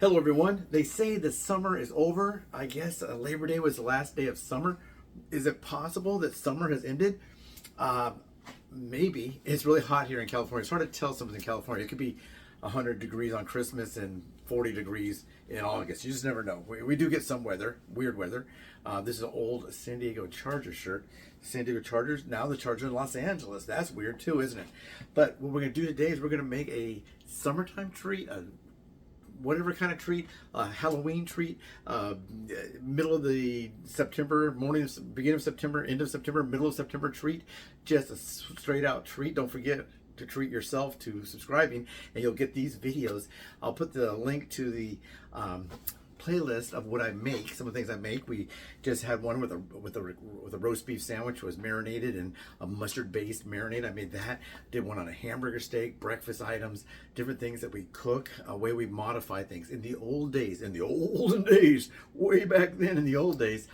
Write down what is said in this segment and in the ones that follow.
Hello, everyone. They say the summer is over. I guess Labor Day was the last day of summer. Is it possible that summer has ended? Uh, Maybe. It's really hot here in California. It's hard to tell something in California. It could be 100 degrees on Christmas and 40 degrees in August. You just never know. We do get some weather, weird weather. This is an old San Diego Chargers shirt. San Diego Chargers, now the Chargers in Los Angeles. That's weird too, isn't it? But what we're going to do today is we're going to make a summertime treat, a whatever kind of treat, Halloween treat, middle of the September, morning, beginning of September, end of September, middle of September treat, just a straight out treat. Don't forget to treat yourself to subscribing, and you'll get these videos. I'll put the link to the playlist of what I make, some of the things I make. We just had one with a roast beef sandwich, was marinated in a mustard based marinade. I made that. Did one on a hamburger steak, breakfast items, different things that we cook, a way we modify things. In the old days, in the olden days, way back then in the old days,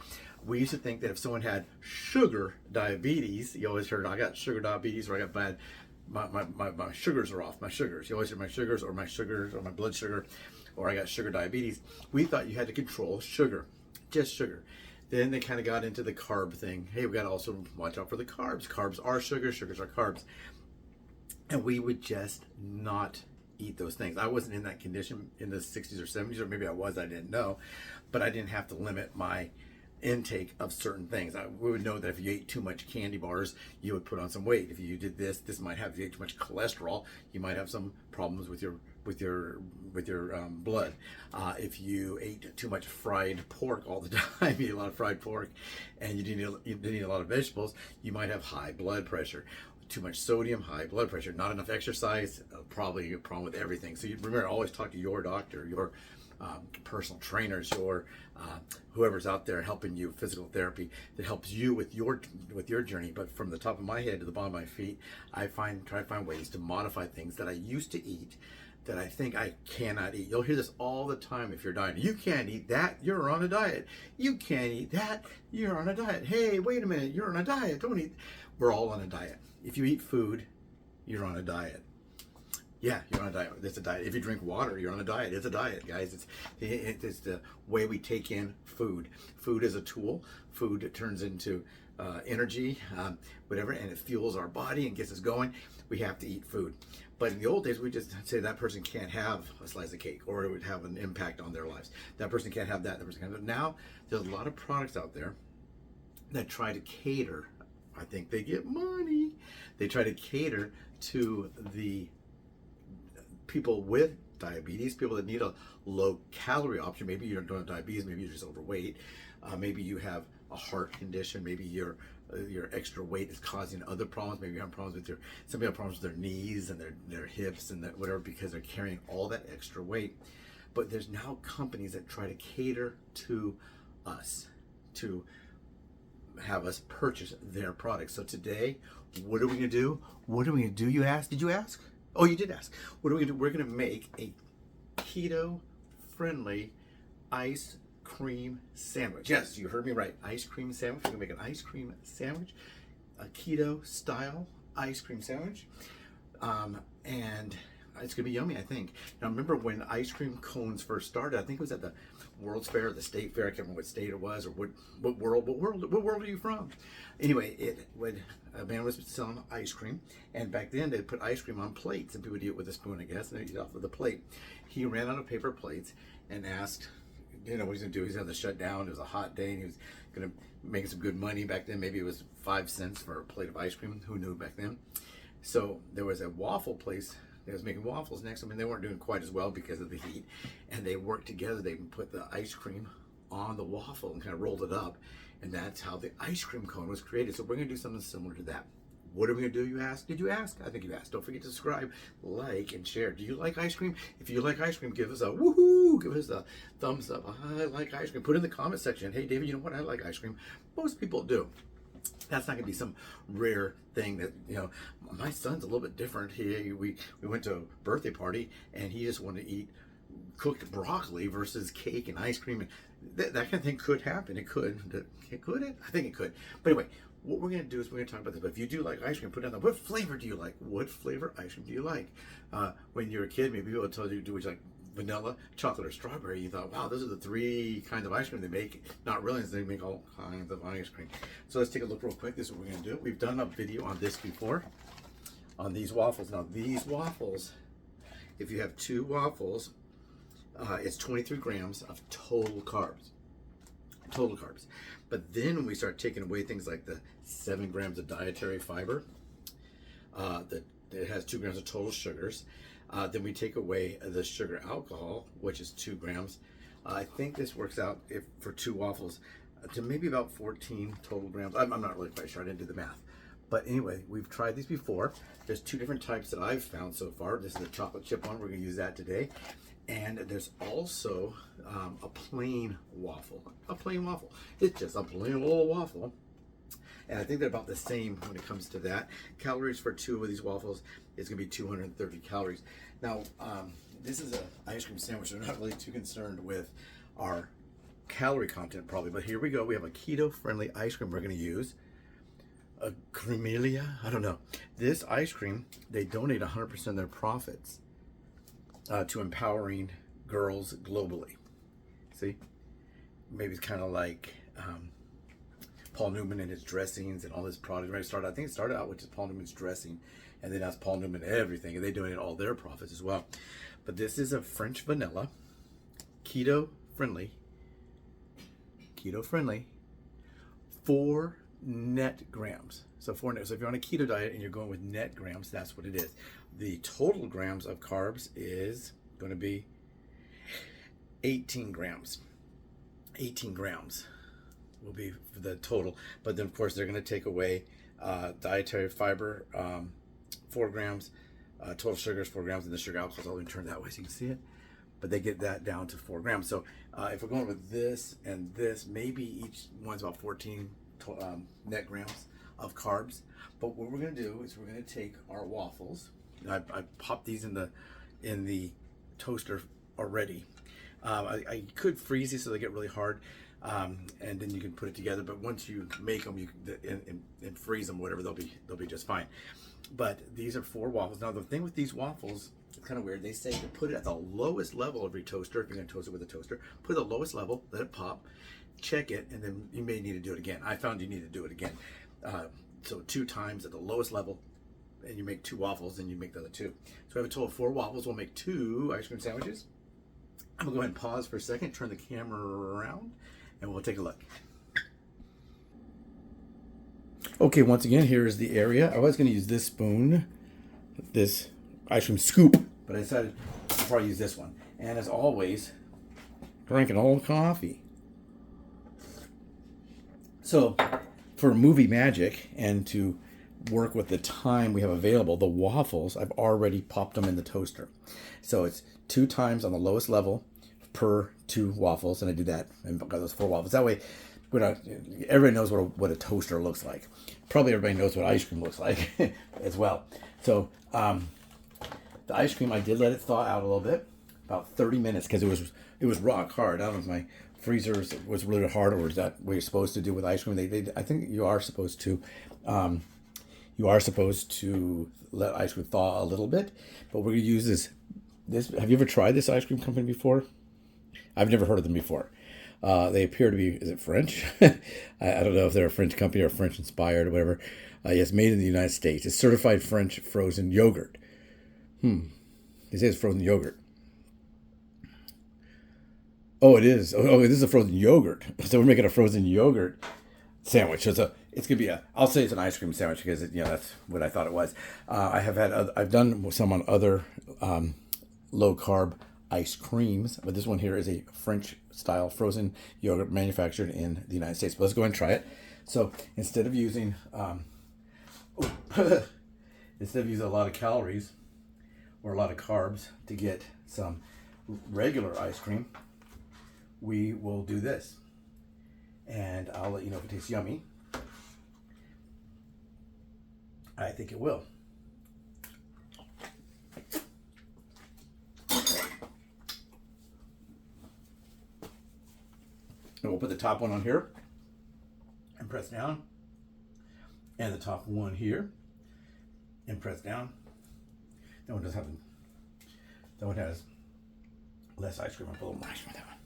we used to think that if someone had sugar diabetes, you always heard, I got sugar diabetes, or I got bad, my sugars are off, my sugars. You always hear my sugars or my blood sugar, or I got sugar diabetes. We thought you had to control sugar, just sugar. Then they kind of got into the carb thing. Hey, we got to also watch out for the carbs. Carbs are sugar, sugars are carbs. And we would just not eat those things. I wasn't in that condition in the 60s or 70s, or maybe I was, I didn't know. But I didn't have to limit my intake of certain things. We would know that if you ate too much candy bars, you would put on some weight. If you did this might have, if you ate too much cholesterol, you might have some problems with your blood. If you ate too much fried pork all the time, you ate a lot of fried pork, and you didn't eat a lot of vegetables, you might have high blood pressure. Too much sodium, high blood pressure. Not enough exercise, probably a problem with everything. So you remember, always talk to your doctor, your personal trainers, your whoever's out there helping you, physical therapy that helps you with your journey. But from the top of my head to the bottom of my feet, I try to find ways to modify things that I used to eat that I think I cannot eat. You'll hear this all the time if you're dieting. You can't eat that, you're on a diet. You can't eat that, you're on a diet. Hey, wait a minute, you're on a diet. Don't eat. We're all on a diet. If you eat food, you're on a diet. Yeah, you're on a diet. It's a diet. If you drink water, you're on a diet. It's a diet, guys. It's the way we take in food. Food is a tool. Food turns into energy, whatever, and it fuels our body and gets us going. We have to eat food. But in the old days, we just say that person can't have a slice of cake, or it would have an impact on their lives. That person can't have that. That person can't have that. Now, there's a lot of products out there that try to cater. I think they get money. They try to cater to the people with diabetes, people that need a low calorie option. Maybe you don't have diabetes, maybe you're just overweight, maybe you have a heart condition, maybe your extra weight is causing other problems. Maybe you have problems with some people have problems with their knees and their hips and whatever, because they're carrying all that extra weight. But there's now companies that try to cater to us, to have us purchase their products. So today, what are we gonna do? What are we gonna do, you ask? Did you ask? Oh, you did ask. What are we gonna do? We're gonna make a keto-friendly ice cream sandwich. Yes, you heard me right. Ice cream sandwich. We're gonna make an ice cream sandwich, a keto-style ice cream sandwich, and it's gonna be yummy, I think. Now, remember when ice cream cones first started? I think it was at the World's Fair, or the State Fair. I can't remember what state it was, or what world are you from? Anyway, a man was selling ice cream, and back then they'd put ice cream on plates, and people would eat it with a spoon, I guess, and they'd eat off of the plate. He ran out of paper plates and asked, what he's gonna do. He's gonna shut down. It was a hot day, and he was gonna make some good money back then. Maybe it was 5 cents for a plate of ice cream. Who knew back then? So there was a waffle place that was making waffles next to him, and they weren't doing quite as well because of the heat. And they worked together. They put the ice cream on the waffle and kind of rolled it up, and that's how the ice cream cone was created. So we're gonna do something similar to that. What are we gonna do, you ask? Did you ask? I think you asked. Don't forget to subscribe, like, and share. Do you like ice cream? If you like ice cream, give us a woohoo, give us a thumbs up. I like ice cream. Put it in the comment section. Hey, David, you know what? I like ice cream. Most people do. That's not gonna be some rare thing that, my son's a little bit different. We went to a birthday party, and he just wanted to eat cooked broccoli versus cake and ice cream. And that kind of thing could happen. It could. Could it? I think it could. But anyway, what we're going to do is we're going to talk about this. But if you do like ice cream, put it down there. What flavor do you like? What flavor ice cream do you like? When you're a kid, maybe people will tell you, do what you like. vanilla, chocolate, or strawberry, you thought, wow, those are the 3 kinds of ice cream they make. Not realizing they make all kinds of ice cream. So let's take a look real quick. This is what we're going to do. We've done a video on this before, on these waffles. Now, these waffles, if you have 2 waffles, it's 23 grams of total carbs. Total carbs. But then when we start taking away things like the 7 grams of dietary fiber, it has 2 grams of total sugars. Then we take away the sugar alcohol, which is 2 grams. I think this works out for 2 waffles to maybe about 14 total grams. I'm not really quite sure. I didn't do the math. But anyway, we've tried these before. There's 2 different types that I've found so far. This is the chocolate chip one. We're going to use that today. And there's also a plain waffle. A plain waffle. It's just a plain old waffle. And I think they're about the same when it comes to that. Calories for 2 of these waffles is going to be 230 calories. Now, this is an ice cream sandwich. They're not really too concerned with our calorie content probably. But here we go. We have a keto-friendly ice cream we're going to use. A Cremelia? I don't know. This ice cream, they donate 100% of their profits to empowering girls globally. See? Maybe it's kind of like Paul Newman and his dressings and all this product. Right? I think it started out with just Paul Newman's dressing, and then that's Paul Newman everything, and they donate all their profits as well. But this is a French vanilla, keto friendly, 4 net grams. So 4 net. So if you're on a keto diet and you're going with net grams, that's what it is. The total grams of carbs is going to be 18 grams. 18 grams will be the total. But then, of course, they're going to take away dietary fiber, 4 grams, total sugars, 4 grams, and the sugar alcohol. Let me turn that way so you can see it. But they get that down to 4 grams. So if we're going with this and this, maybe each one's about 14 net grams of carbs. But what we're going to do is we're going to take our waffles. I popped these in the toaster already. I could freeze these so they get really hard, and then you can put it together. But once you make them, and freeze them, whatever, they'll be just fine. But these are 4 waffles. Now the thing with these waffles, it's kind of weird. They say to put it at the lowest level of your toaster. If you're going to toast it with a toaster, put it at the lowest level, let it pop, check it, and then you may need to do it again. I found you need to do it again. So 2 times at the lowest level, and you make 2 waffles, and you make the other 2. So we have a total of 4 waffles. We'll make 2 ice cream sandwiches. I'm gonna go ahead and pause for a second, turn the camera around, and we'll take a look. Okay, once again, here is the area. I was gonna use this spoon, this ice cream scoop, but I decided to probably use this one. And as always, drinking old coffee. So for movie magic and to work with the time we have available, the waffles, I've already popped them in the toaster. So it's 2 times on the lowest level per 2 waffles, and I do that and got those 4 waffles. That way, everybody knows what a toaster looks like. Probably everybody knows what ice cream looks like as well. So the ice cream, I did let it thaw out a little bit, about 30 minutes, because it was rock hard. I don't know if my freezer was really hard, or is that what you're supposed to do with ice cream? I think you are supposed to. You are supposed to let ice cream thaw a little bit, but we're gonna use this. Have you ever tried this ice cream company before? I've never heard of them before. They appear to be, is it French? I don't know if they're a French company or French inspired or whatever. Yes, made in the United States. It's certified French frozen yogurt. It says frozen yogurt. Oh, it is. Oh, this is a frozen yogurt. So we're making a frozen yogurt sandwich. So it's gonna be I'll say it's an ice cream sandwich because that's what I thought it was. I've done some on other low carb ice creams, but this one here is a French style frozen yogurt manufactured in the United States. But let's go ahead and try it. So instead of using a lot of calories or a lot of carbs to get some regular ice cream, we will do this, and I'll let you know if it tastes yummy. I think it will. And we'll put the top one on here and press down, and the top one here and press down. That one has less ice cream. I'll put a little more ice cream on that one.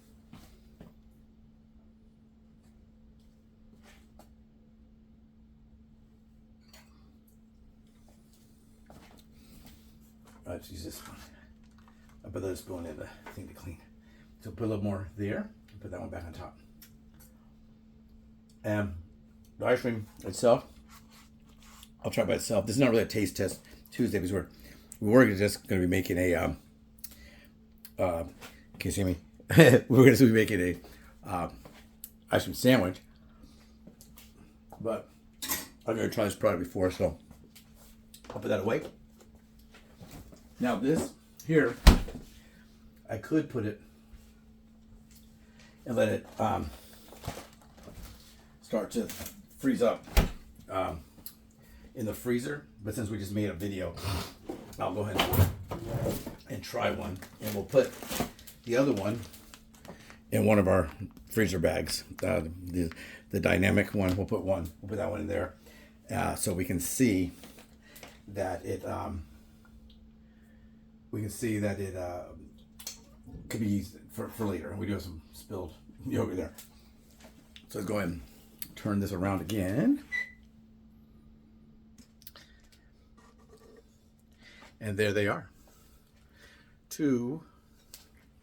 Let's use this one. I'll put this spoon in the thing to clean. So put a little more there. Put that one back on top. And the ice cream itself, I'll try by itself. This is not really a taste test Tuesday because we're just going to be making a can you see me? We're going to be making a ice cream sandwich. But I've never tried this product before, so I'll put that away. Now this here, I could put it and let it start to freeze up in the freezer. But since we just made a video, I'll go ahead and try one. And we'll put the other one in one of our freezer bags. The dynamic one, we'll put that one in there so we can see that it could be used for later. And we do have some spilled yogurt there. So let's go ahead and turn this around again. And there they are. 2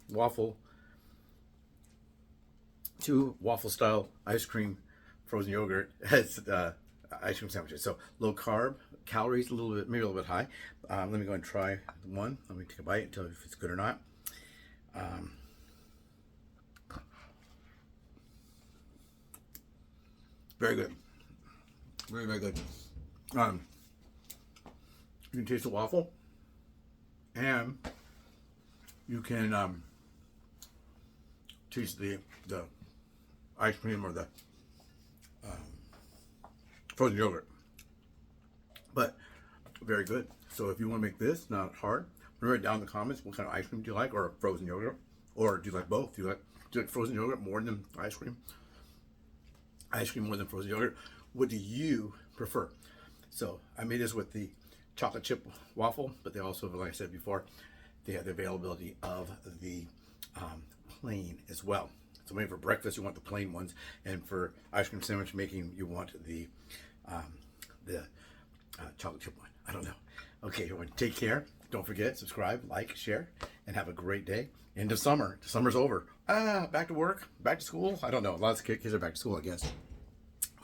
waffle style ice cream frozen yogurt ice cream sandwiches. So low carb, calories maybe a little bit high. Let me go and try one. Let me take a bite and tell you if it's good or not. Very good. Very, very good. You can taste the waffle, and you can taste the ice cream or the frozen yogurt. But very good. So if you want to make this not hard, remember down in the comments what kind of ice cream do you like, or frozen yogurt, or do you like both? Do you like frozen yogurt more than ice cream? Ice cream more than frozen yogurt? What do you prefer? So I made this with the chocolate chip waffle, but they also, like I said before, they have the availability of the plain as well. So maybe for breakfast you want the plain ones, and for ice cream sandwich making you want the chocolate chip one. I don't know. Okay, everyone, take care. Don't forget, subscribe, like, share, and have a great day. End of summer. Summer's over. Back to work, back to school. I don't know. Lots of kids are back to school, I guess.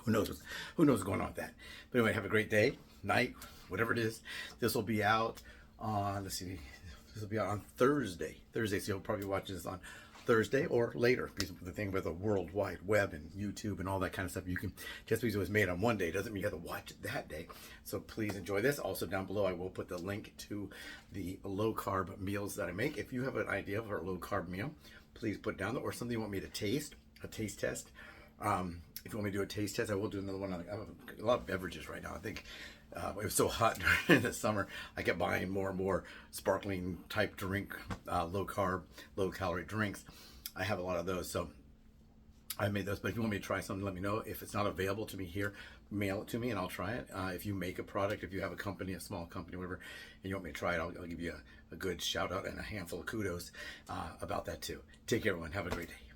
Who knows what's going on with that? But anyway, have a great day, night, whatever it is. This will be out on, let's see, this will be out on Thursday. So you'll probably watch this on Thursday or later, because the thing with the World Wide Web and YouTube and all that kind of stuff, you can, just because it was made on one day doesn't mean you have to watch it that day. So please enjoy this. Also down below I will put the link to the low carb meals that I make. If you have an idea of a low carb meal, please put it down there, or something you want me to taste, a taste test. If you want me to do a taste test, I will do another one. I have a lot of beverages right now. I think it was so hot during the summer, I kept buying more and more sparkling type drink, low carb, low calorie drinks. I have a lot of those, so I made those. But if you want me to try something, let me know. If it's not available to me here, mail it to me and I'll try it. If you make a product, if you have a company, a small company, whatever, and you want me to try it, I'll give you a good shout out and a handful of kudos about that too. Take care, everyone. Have a great day.